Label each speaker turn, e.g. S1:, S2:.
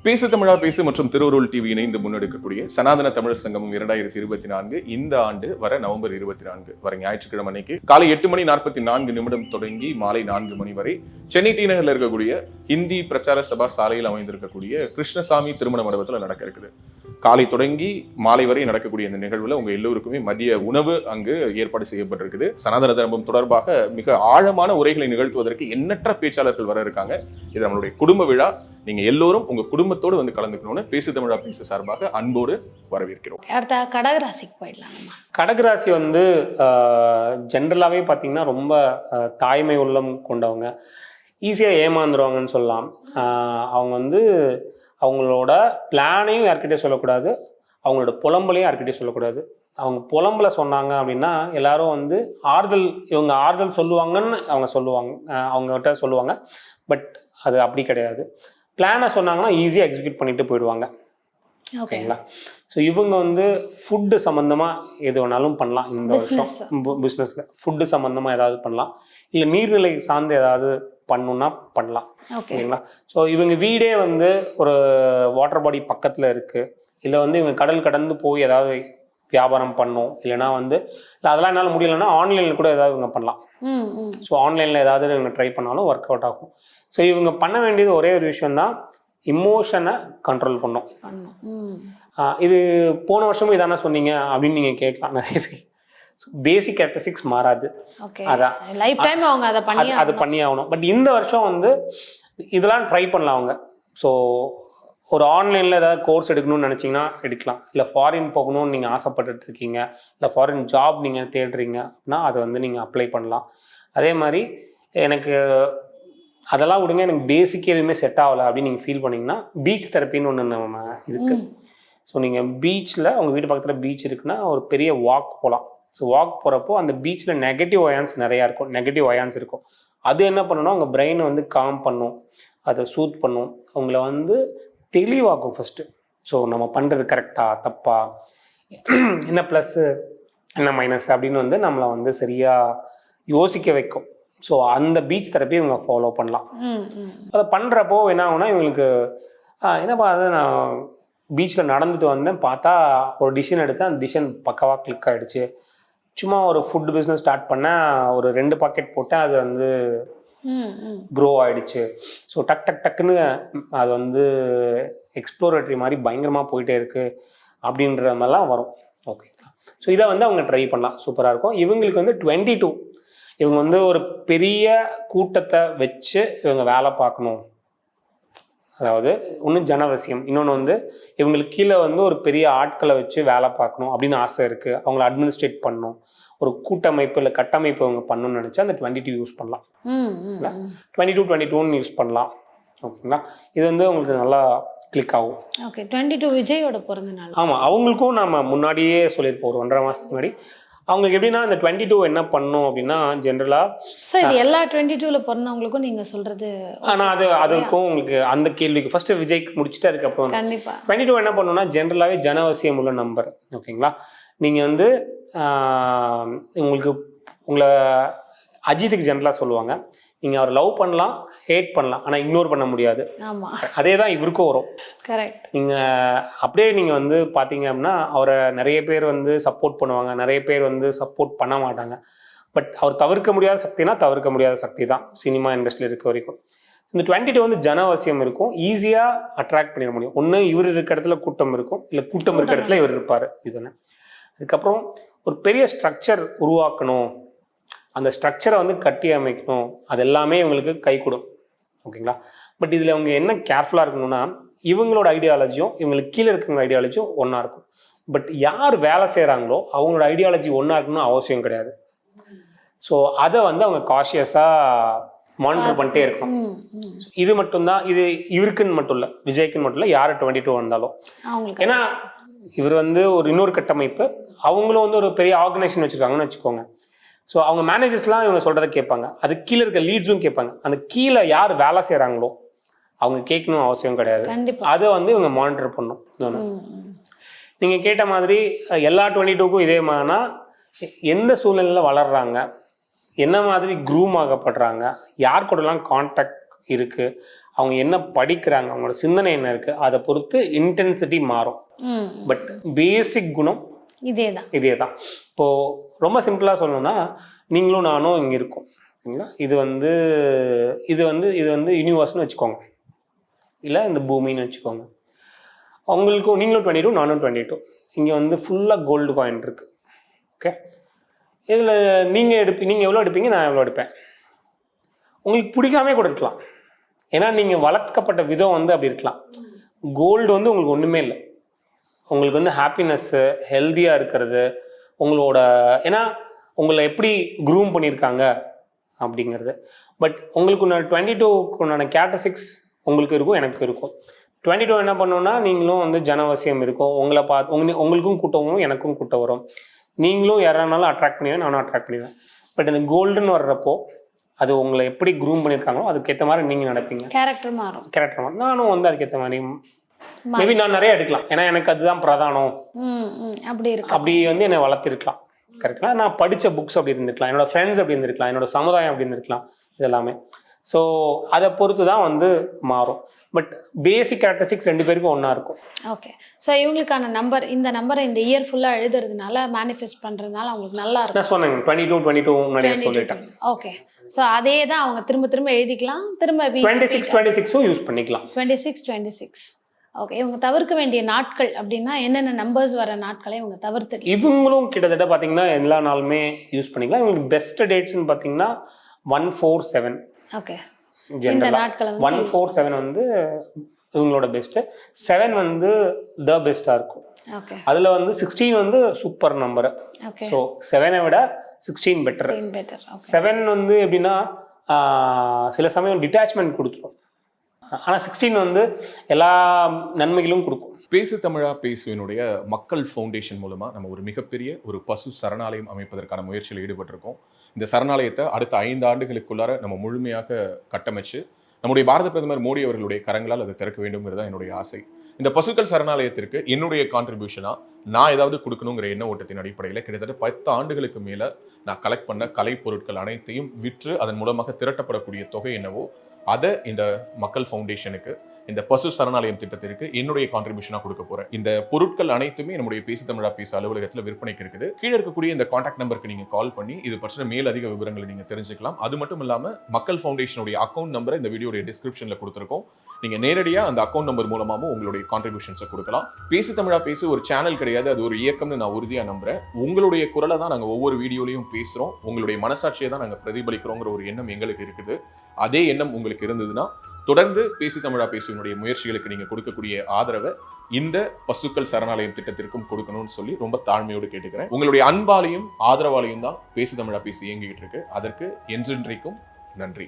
S1: பேசு தமிழா பேசு மற்றும் திருவருள் டிவி இணைந்து முன்னெடுக்கக்கூடிய சனாதன தமிழர் சங்கமம் 2024 இந்த ஆண்டு வர நவம்பர் 24 வர ஞாயிற்றுக்கிழமை அன்னைக்கு காலை 8:44 தொடங்கி மாலை 4 மணி வரை சென்னை டி நகர்ல இருக்கக்கூடிய ஹிந்தி பிரச்சார சபா சாலையில் அமைந்திருக்கக்கூடிய கிருஷ்ணசாமி திருமண மண்டபத்தில் நடக்க இருக்குது. காலை தொடங்கி மாலை வரை நடக்கக்கூடிய இந்த நிகழ்வுல உங்க எல்லோருக்குமே மதிய உணவு அங்கு ஏற்பாடு செய்யப்பட்டிருக்குது. சனாதன தர்மம் தொடர்பாக மிக ஆழமான உரைகளை நிகழ்த்துவதற்கு எண்ணற்ற பேச்சாளர்கள் வர இருக்காங்க. இது நம்மளுடைய குடும்ப விழா. நீங்க எல்லோரும் உங்க குடும்பத்தோடு வந்து கலந்துக்கணும்னு பேசு தமிழா பேசு சார்பாக அன்போடு வரவேற்கிறோம்.
S2: அடுத்த கடகராசிக்கு போயிடலாம்.
S3: கடகராசி வந்து ஜென்ரலாகவே பார்த்தீங்கன்னா ரொம்ப தாய்மை உள்ளம் கொண்டவங்க, ஈஸியாக ஏமாந்துருவாங்கன்னு சொல்லலாம். அவங்க வந்து அவங்களோட பிளானையும் யார்கிட்டயும் சொல்லக்கூடாது, அவங்களோட புலம்பலையும் யார்கிட்டயும் சொல்லக்கூடாது. அவங்க புலம்பலை சொன்னாங்க அப்படின்னா எல்லாரும் வந்து இவங்க ஆறுதல் சொல்லுவாங்கன்னு அவங்ககிட்ட சொல்லுவாங்க. பட் அது அப்படி கிடையாது. பிளானை சொன்னாங்கன்னா ஈஸியாக எக்ஸிக்யூட் பண்ணிட்டு போயிடுவாங்க. ஓகேங்களா? ஸோ இவங்க வந்து ஃபுட்டு சம்மந்தமாக எது வேணாலும் பண்ணலாம். இந்த வருஷம் பிஸ்னஸில் ஃபுட்டு சம்மந்தமாக ஏதாவது பண்ணலாம், இல்லை நீர்நிலை சார்ந்து ஏதாவது பண்ணணுன்னா பண்ணலாம். ஓகேங்களா? ஸோ இவங்க வீடே வந்து ஒரு வாட்டர் பாடி பக்கத்தில் இருக்குது, இல்லை வந்து இவங்க கடல் கடந்து போய் ஏதாவது வியாபாரம் பண்ணும், இல்லைனா வந்து இல்லை அதெல்லாம் என்னால் முடியலைன்னா ஆன்லைனில் கூட ஏதாவது இவங்க பண்ணலாம். ஸோ ஆன்லைனில் ஏதாவது இவங்க ட்ரை பண்ணாலும் ஒர்க் அவுட் ஆகும். ஸோ இவங்க பண்ண வேண்டியது ஒரே ஒரு விஷயம்தான், இமோஷனை கண்ட்ரோல் பண்ணும். இது போன வருஷமும் இதானே சொன்னீங்க அப்படின்னு நீங்கள் கேட்கலாம் நிறைய பேர். பேசிக் கேரக்டரிஸ்டிக்ஸ் மாறாது, அதான் லைஃப் டைம் அவங்க அதை பண்ணி ஆகணும். பட் இந்த வருஷம் வந்து இதெல்லாம் ட்ரை பண்ணலாம் அவங்க. ஸோ ஒரு ஆன்லைனில் ஏதாவது கோர்ஸ் எடுக்கணும்னு நினச்சிங்கன்னா எடுக்கலாம், இல்லை ஃபாரின் போகணும்னு நீங்கள் ஆசைப்பட்டுட்டு இருக்கீங்க, இல்லை ஃபாரின் ஜாப் நீங்கள் தேடுறீங்க அப்படின்னா அதை வந்து நீங்கள் அப்ளை பண்ணலாம். அதே மாதிரி எனக்கு அதெல்லாம் விடுங்க, எனக்கு பேசிக் எதுவுமே செட் ஆகலை அப்படின்னு நீங்கள் ஃபீல் பண்ணிங்கன்னா பீச் தெரப்பின்னு ஒன்று நம்ம இருக்குது. ஸோ நீங்கள் பீச்சில் உங்கள் வீட்டு பக்கத்தில் பீச் இருக்குன்னா ஒரு பெரிய வாக் போகலாம். ஸோ வாக் போகிறப்போ அந்த பீச்சில் நெகட்டிவ் அயான்ஸ் நிறையா இருக்கும், நெகட்டிவ் அயான்ஸ் இருக்கும். அது என்ன பண்ணணும்னா உங்கள் பிரெயினை வந்து காம் பண்ணும், அதை சூத் பண்ணும், அவங்கள வந்து தெளிவாக்கும் ஃபஸ்ட்டு. ஸோ நம்ம பண்ணுறது கரெக்டாக தப்பா, என்ன ப்ளஸ்ஸு என்ன மைனஸ் அப்படின்னு வந்து நம்மளை வந்து சரியாக யோசிக்க வைக்கும். ஸோ அந்த பீச் தெரப்பி இவங்க ஃபாலோ பண்ணலாம். அதை பண்ணுறப்போ என்ன ஆகுனா இவங்களுக்கு என்னப்பா அது நான் பீச்சில் நடந்துட்டு வந்தேன், பார்த்தா ஒரு டிசிஷன் எடுத்தேன், அந்த டிசிஷன் பக்காவாக கிளிக் ஆகிடுச்சு. சும்மா ஒரு ஃபுட் பிஸ்னஸ் ஸ்டார்ட் பண்ணேன், ஒரு 2 பாக்கெட் போட்டேன், அது வந்து க்ரோ ஆகிடுச்சு. ஸோ டக்குன்னு அது வந்து எக்ஸ்ப்ளோரேட்டரி மாதிரி பயங்கரமாக போயிட்டே இருக்குது அப்படின்ற மாதிரிலாம் வரும். ஓகேங்களா? ஸோ இதை வந்து அவங்க ட்ரை பண்ணலாம், சூப்பராக இருக்கும். இவங்களுக்கு வந்து 22 இவங்க வந்து ஒரு பெரிய கூட்டத்தை வச்சு இவங்க வேலை பார்க்கணும். அதாவது ஒன்று ஜனவசியம், இன்னொன்று வந்து இவங்களுக்கு கீழே வந்து ஒரு பெரிய ஆட்களை வச்சு வேலை பார்க்கணும் அப்படின்னு ஆசை இருக்குது. அவங்கள அட்மினிஸ்ட்ரேட் பண்ணணும், ஒரு கூட்டமைப்பு இல்லை கட்டமைப்பு அவங்க பண்ணணும்னு நினச்சா அந்த 22 யூஸ் பண்ணலாம். 22 யூஸ் பண்ணலாம். ஓகேங்களா? இது வந்து உங்களுக்கு நல்லா கிளிக் ஆகும்.
S2: ஓகே, 22 விஜயோட பிறந்த நாள்.
S3: ஆமாம், அவங்களுக்கும் நம்ம முன்னாடியே சொல்லியிருப்போம், ஒரு 1.5 மாதத்துக்கு முன்னாடி. அவங்களுக்கு எப்படின்னா இந்த 22 என்ன பண்ணும் அப்படின்னா ஜென்ரலாக
S2: இது எல்லா 22ல பிறந்தவங்களுக்கும் நீங்கள் சொல்கிறது.
S3: ஆனால் அதுக்கும் உங்களுக்கு அந்த கேள்விக்கு ஃபர்ஸ்ட் விஜய்க்கு முடிச்சுட்டு அதுக்கப்புறம்
S2: கண்டிப்பாக
S3: 22 என்ன பண்ணணும்னா ஜென்ரலாகவே ஜனவசியம் உள்ள நம்பர். ஓகேங்களா? நீங்கள் வந்து உங்களை அஜித்துக்கு ஜென்ரலாக சொல்லுவாங்க, நீங்கள் அவர் லவ் பண்ணலாம், ஹேட் பண்ணலாம், ஆனால் இக்னோர் பண்ண முடியாது. அதே தான் இவருக்கும் வரும். கரெக்ட். நீங்கள் அப்படியே நீங்கள் வந்து பார்த்தீங்க அப்படின்னா அவரை நிறைய பேர் வந்து சப்போர்ட் பண்ணுவாங்க, நிறைய பேர் வந்து சப்போர்ட் பண்ண மாட்டாங்க. பட் அவர் தவிர்க்க முடியாத சக்தினா தவிர்க்க முடியாத சக்தி தான் சினிமா இண்டஸ்ட்ரியில் இருக்க வரைக்கும். இந்த 22 வந்து ஜனவசியம் இருக்கும், ஈஸியாக அட்ராக்ட் பண்ணிட முடியும். ஒன்று இவர் இருக்க இடத்துல கூட்டம் இருக்கும், இல்லை கூட்டம் இருக்க இடத்துல இவர் இருப்பார். இதுன்னு அதுக்கப்புறம் ஒரு பெரிய ஸ்ட்ரக்சர் உருவாக்கணும், அந்த ஸ்ட்ரக்சரை வந்து கட்டி அமைக்கணும், அது எல்லாமே இவங்களுக்கு கை கொடும். ஓகேங்களா? பட் இதில் அவங்க என்ன கேர்ஃபுல்லாக இருக்கணும்னா இவங்களோட ஐடியாலஜியும் இவங்களுக்கு கீழே இருக்கிற ஐடியாலஜியும் ஒன்றா இருக்கும். பட் யார் வேலை செய்கிறாங்களோ அவங்களோட ஐடியாலஜி ஒன்றா இருக்கணும்னு அவசியம் கிடையாது. ஸோ அதை வந்து அவங்க காஷியஸாக மானிட்டர் பண்ணிட்டே இருக்கணும். இது மட்டும்தான், இது இவருக்குன்னு மட்டும் இல்லை, விஜய்க்குன்னு மட்டும் இல்லை, யார் 22 வந்தாலும். ஏன்னா இவர் வந்து ஒரு இன்னொரு கட்டமைப்பு, அவங்களும் வந்து ஒரு பெரிய ஆர்கனைசேஷன் வச்சுருக்காங்கன்னு வச்சுக்கோங்க. ஸோ அவங்க மேனேஜர்ஸ்லாம் இவங்க சொல்கிறத கேட்பாங்க, அது கீழே இருக்க லீட்ஸும் கேட்பாங்க. அந்த கீழே யார் வேலை செய்கிறாங்களோ அவங்க கேட்கணும் அவசியம் கிடையாது. அதை வந்து இவங்க மானிட்டர் பண்ணணும். நீங்கள் கேட்ட மாதிரி எல்லா 22க்கும் இதே மாதிரினா எந்த சூழ்நிலையில் வளர்கிறாங்க, என்ன மாதிரி க்ரூம் ஆகப்படுறாங்க, யார் கூடலாம் கான்டாக்ட் இருக்குது, அவங்க என்ன படிக்கிறாங்க, அவங்களோட சிந்தனை என்ன இருக்குது, அதை பொறுத்து இன்டென்சிட்டி மாறும். பட் பேசிக் குணம் இதே தான். இப்போது ரொம்ப சிம்பிளாக சொல்லணும்னா, நீங்களும் நானும் இங்கே இருக்கோம் சரிங்களா. இது வந்து யூனிவர்ஸ்னு வச்சுக்கோங்க, இல்லை இந்த பூமின்னு வச்சுக்கோங்க. அவங்களுக்கும் நீங்களும் 22, நானும் 22. இங்கே வந்து ஃபுல்லாக கோல்டு காயின் இருக்குது. ஓகே, இதில் நீங்கள் எவ்வளோ எடுப்பீங்க, நான் எவ்வளோ எடுப்பேன். உங்களுக்கு பிடிக்காமே கூட இருக்கலாம், ஏன்னா நீங்கள் வளர்க்கப்பட்ட விதம் வந்து அப்படி இருக்கலாம். கோல்டு வந்து உங்களுக்கு ஒன்றுமே இல்லை. உங்களுக்கு வந்து ஹாப்பினஸ்ஸு, ஹெல்த்தியாக இருக்கிறது, உங்களோட ஏன்னா உங்களை எப்படி க்ரூம் பண்ணியிருக்காங்க அப்படிங்கிறது. பட் உங்களுக்கு 22க்குண்டான கேரக்டரிஸ்டிக்ஸ் உங்களுக்கு இருக்கும், எனக்கு இருக்கும். 22 என்ன பண்ணோன்னா, நீங்களும் வந்து ஜனவசியம் இருக்கும், உங்களை பார்த்து உங்களுக்கும் கூட்டம் வரும், எனக்கும் கூட்டம் வரும். நீங்களும் யாரானாலும் அட்ராக்ட் பண்ணிடுவேன், நானும் அட்ராக்ட் பண்ணிடுவேன். பட் இந்த கோல்டுன்னு வர்றப்போ அது உங்களை எப்படி க்ரூம் பண்ணியிருக்காங்களோ அதுக்கேற்ற மாதிரி நீங்கள் நடப்பீங்க. கேரக்டர் மாறும். நானும் வந்து அதுக்கேற்ற மாதிரி மேபி நான் நிறைய எடுக்கலாம், ஏன்னா எனக்கு அதுதான் பிரதானம். அப்படி வந்து என்னை வளர்த்திருக்கலாம். கரெக்டாக நான் படித்த புக்ஸ் அப்படி இருந்திருக்கலாம், என்னோட ஃப்ரெண்ட்ஸ் அப்படி இருந்திருக்கலாம், என்னோட சமுதாயம் அப்படி இருந்திருக்கலாம், இதெல்லாமே. ஸோ அதை பொறுத்து தான் வந்து மாறும். பட் பேசிக் கேரக்டரிஸ்டிக்ஸ் 2 பேருக்கும் ஒன்றா இருக்கும்.
S2: ஓகே, ஸோ இவங்களுக்கான நம்பர், இந்த நம்பரை இந்த இயர் ஃபுல்லாக எழுதுறதுனால, மேனிஃபெஸ்ட் பண்ணுறதுனால அவங்களுக்கு நல்லா இருக்கும்.
S3: நான் சொன்னேங்க 22 முன்னாடியே சொல்லிட்டேன்.
S2: ஓகே, ஸோ அதே தான் அவங்க திரும்ப எழுதிக்கலாம், திரும்ப
S3: 26 யூஸ் பண்ணிக்கலாம்.
S2: 26. ஓகே, இவங்க தவிர்க்க வேண்டிய நாட்கள் அப்படின்னா என்னென்ன நம்பர்ஸ் வர நாட்களை இவங்க தவிர்த்து?
S3: இவங்களும் கிட்டத்தட்ட பார்த்தீங்கன்னா எல்லா நாளுமே யூஸ் பண்ணிக்கலாம். இவங்களுக்கு பெஸ்ட் டேட்ஸ்ன்னு பார்த்தீங்கன்னா 147.
S2: ஓகே,
S3: இந்த நாட்களை 147 வந்து இவங்களோட பெஸ்ட்டு. 7 வந்து த பெஸ்ட்டாக இருக்கும்.
S2: ஓகே,
S3: அதில் வந்து 16 வந்து சூப்பர் நம்பரு. ஸோ 7-ஐ விட 16 பெட்டர். 7 வந்து எப்படின்னா சில சமயம் டிட்டாச்மெண்ட் கொடுத்துரும், ஆனால் 16 வந்து எல்லா நன்மைகளும் கொடுக்கும்.
S1: பேசு தமிழா பேசுவினுடைய மக்கள் ஃபவுண்டேஷன் மூலமாக நம்ம ஒரு மிகப்பெரிய ஒரு பசு சரணாலயம் அமைப்பதற்கான முயற்சியில் ஈடுபட்டிருக்கோம். இந்த சரணாலயத்தை அடுத்த 5 ஆண்டுகளுக்குள்ளார நம்ம முழுமையாக கட்டமைச்சு நம்முடைய பாரத பிரதமர் மோடி அவர்களுடைய கரங்களால் அதை திறக்க வேண்டும்ங்கிறது தான் என்னுடைய ஆசை. இந்த பசுக்கள் சரணாலயத்திற்கு என்னுடைய கான்ட்ரிபியூஷனாக நான் ஏதாவது கொடுக்கணுங்கிற எண்ண ஓட்டத்தின் அடிப்படையில் கிட்டத்தட்ட 10 ஆண்டுகளுக்கு மேலே நான் கலெக்ட் பண்ண கலை பொருட்கள் அனைத்தையும் விற்று அதன் மூலமாக திரட்டப்படக்கூடிய தொகை என்னவோ அதை இந்த மக்கள் ஃபவுண்டேஷனுக்கு, இந்த பசு சரணாலயம் திட்டத்திற்கு என்னுடைய கான்ட்ரிபியூஷனாக கொடுக்க போறேன். இந்த பொருட்கள் அனைத்துமே நம்முடைய பேசு தமிழா பேச அலுவலகத்தில் விற்பனைக்கு இருக்குது. கீழே இருக்கக்கூடிய இந்த கான்டாக்ட் நம்பருக்கு நீங்க கால் பண்ணி இது பற்றின மேல் அதிக விவரங்களை நீங்க தெரிஞ்சுக்கலாம். அது மட்டும் இல்லாம மக்கள் ஃபவுண்டேஷனுடைய அக்கௌண்ட் நம்பரை இந்த வீடியோடைய டிஸ்கிரிப்ஷன்ல கொடுத்துருக்கோம். நீங்க நேரடியா அந்த அக்கௌண்ட் நம்பர் மூலமாகவும் உங்களுடைய கான்ட்ரிபியூஷன்ஸை கொடுக்கலாம். பேசு தமிழா பேசு ஒரு சேனல் கிடையாது, அது ஒரு இயக்கம்னு நான் உறுதியா நம்புறேன். உங்களுடைய குரலை தான் நாங்க ஒவ்வொரு வீடியோலையும் பேசுறோம், உங்களுடைய மனசாட்சியை தான் நாங்க பிரதிபலிக்கிறோங்கிற ஒரு எண்ணம் எங்களுக்கு இருக்குது. அதே எண்ணம் உங்களுக்கு இருந்ததுன்னா தொடர்ந்து பேசு தமிழா பேசுவனுடைய முயற்சிகளுக்கு நீங்க கொடுக்கக்கூடிய ஆதரவை இந்த பசுக்கள் சரணாலயம் திட்டத்திற்கும் கொடுக்கணும்னு சொல்லி ரொம்ப தாழ்மையோடு கேட்டுக்கிறேன். உங்களுடைய அன்பாலையும் ஆதரவாலையும் தான் பேசு தமிழா பேசி இயங்கிக்கிட்டு இருக்கு. அதற்கு என்றென்றைக்கும் நன்றி.